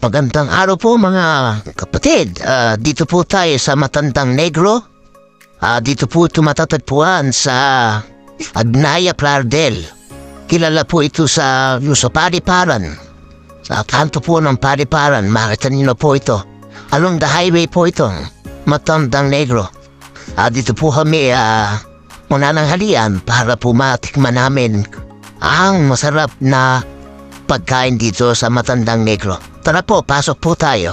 Magandang araw po mga kapatid. Dito po tayo sa Matandang Negro. Dito po ito matatagpuan sa Agnaya Plardel. Kilala po ito sa Pariparan. Sa kanto po ng Pariparan, makita niyo po ito. Along the highway po ito, Matandang Negro. Dito po kami muna ng halian para po matikman namin ang masarap na pagkain dito sa Matandang Negro. Tara po, pasok po tayo.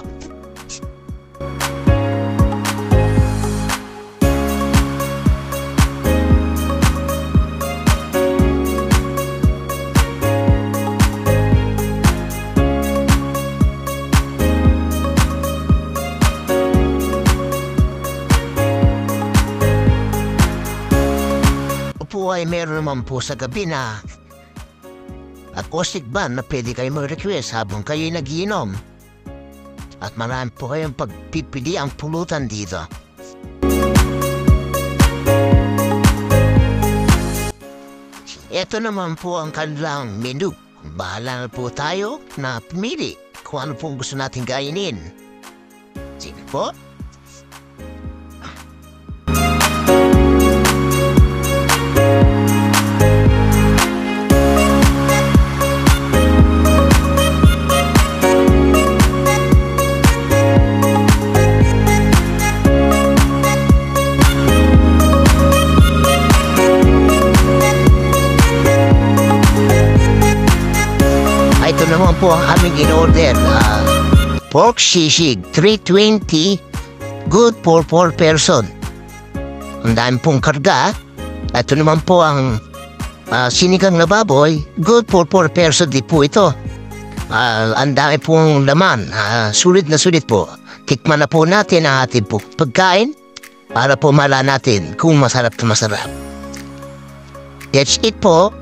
Upo ay meron naman po sa gabi na acoustic band na pwede kayo mag-request habang kayo'y nagiinom. At marami po kayong pagpipili ang pulutan dito. Ito naman po ang kanilang menu. Bahala na po tayo na pumili kung ano pong gusto natin kainin. Sige po. Ito naman po ang aming in-order. Pork sisig, 320, good for 4 person. Ang dami pong karga. Ito naman po ang sinigang na baboy, good for 4 person din po ito. Ang dami pong laman, sulit na sulit po. Tikman na po natin ang ating po pagkain para po mala natin kung masarap na masarap. That's it po.